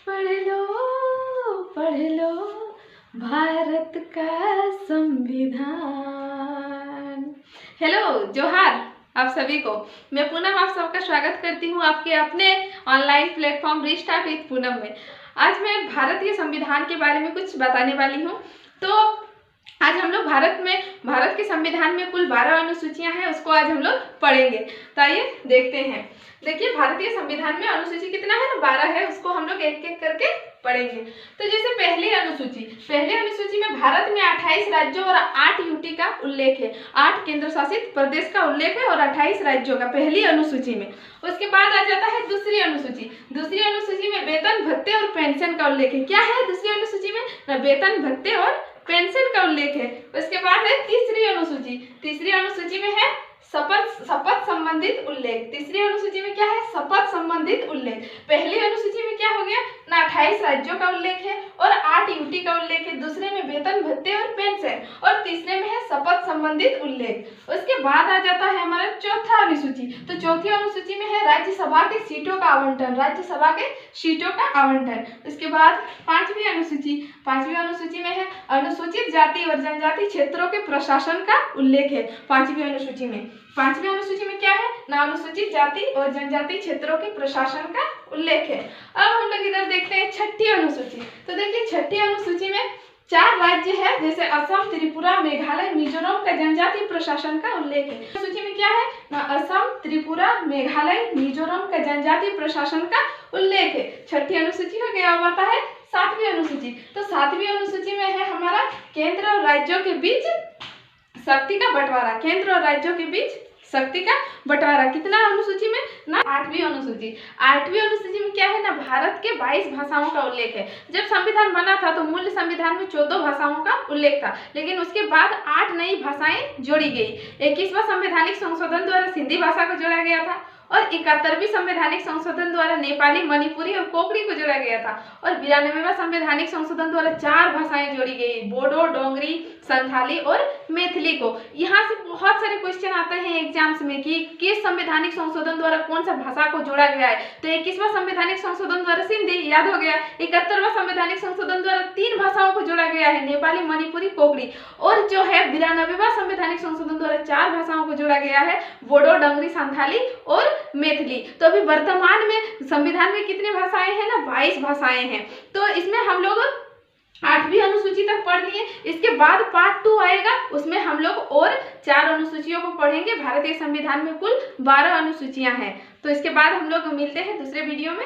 पढ़ लो भारत का संविधान। हेलो, जोहार आप सभी को। मैं पूनम आप सबका स्वागत करती हूँ आपके अपने online platform restart with Poonam में। आज मैं भारतीय संविधान के बारे में कुछ बताने वाली हूँ। तो आज हम लोग भारत के संविधान में कुल 12 अनुसूचियां हैं, उसको आज हम लोग पढ़ेंगे। तो आइए देखते हैं। देखिए, भारतीय संविधान में अनुसूची कितना है ना, 12 है। उसको हम लोग एक एक करके पढ़ेंगे। तो जैसे पहली अनुसूची में भारत में 28 राज्यों और 8 यूटी का उल्लेख है। 8 केंद्र शासित प्रदेश का उल्लेख है और 28 राज्यों का पहली अनुसूची में। उसके बाद आ जाता है दूसरी अनुसूची में वेतन भत्ते और पेंशन का उल्लेख है। क्या है दूसरी अनुसूची में? वेतन भत्ते और पेंशन का उल्लेख है। उसके बाद है तीसरी अनुसूची में है शपथ संबंधित उल्लेख। तीसरी अनुसूची में क्या है? शपथ संबंधित उल्लेख। पहली अनुसूची में क्या हो गया ना, 28 राज्यों का उल्लेख है और 8 यूटी का उल्लेख है। दूसरे में वेतन भत्ते और पेंशन और तीसरे में है शपथ संबंधित उल्लेख। उसके बाद आ जाता है हमारा चौथा अनुसूची। तो चौथी अनुसूची में है राज्यसभा के सीटों का आवंटन। उसके बाद पांचवी अनुसूची में है अनुसूचित जाति और जनजाति क्षेत्रों के प्रशासन का उल्लेख है। पांचवी अनुसूची में क्या है ना, अनुसूचित जाति और जनजाति क्षेत्रों के प्रशासन का उल्लेख है। अब हम लोग इधर देखते हैं छठी अनुसूची। तो देखिए, छठी अनुसूची में 4 राज्य है, जैसे असम, त्रिपुरा, मेघालय, मिजोरम का जनजाति प्रशासन का उल्लेख है। सूची में क्या है ना, असम, त्रिपुरा, मेघालय, मिजोरम का जनजाति प्रशासन का उल्लेख है। छठी अनुसूची हो गया। अब आता है सातवीं अनुसूची। तो सातवीं अनुसूची में है हमारा केंद्र और राज्यों के बीच शक्ति का बंटवारा। कितना अनुसूची में ना, 8वीं अनुसूची में क्या है ना, भारत के 22 भाषाओं का उल्लेख है। जब संविधान बना था तो मूल संविधान में 14 भाषाओं का उल्लेख था, लेकिन उसके बाद 8 नई भाषाएं जोड़ी गई। 21वां संवैधानिक संशोधन द्वारा सिंधी भाषा को जोड़ा गया था और 71वीं संवैधानिक संशोधन द्वारा नेपाली, मणिपुरी और कोंकणी को जोड़ा गया था और 92वां संवैधानिक संशोधन द्वारा 4 भाषाएं जोड़ी गई, बोडो, डोंगरी, संथाली और मैथिली को। यहाँ से बहुत सारे क्वेश्चन आते हैं एग्जाम्स में कि किस संवैधानिक संशोधन द्वारा कौन सा भाषा को जोड़ा गया है। तो 21वां संवैधानिक संशोधन द्वारा सिंधी याद हो गया। 71वां संवैधानिक संशोधन द्वारा 3 भाषाओं को जोड़ा गया है, नेपाली, मणिपुरी, कोंकणी। और जो है 92वां संवैधानिक संशोधन द्वारा 4 भाषाओं को जोड़ा गया है, बोडो, डोंगरी, संथाली और मैथिली। तो अभी वर्तमान में संविधान में कितनी भाषाएं हैं ना, 22 भाषाएं हैं। तो इसमें हम लोग 8वीं अनुसूची तक पढ़ लिए। इसके बाद पार्ट 2 आएगा, उसमें हम लोग और 4 अनुसूचियों को पढ़ेंगे। भारतीय संविधान में कुल 12 अनुसूचियां हैं। तो इसके बाद हम लोग मिलते हैं दूसरे वीडियो में।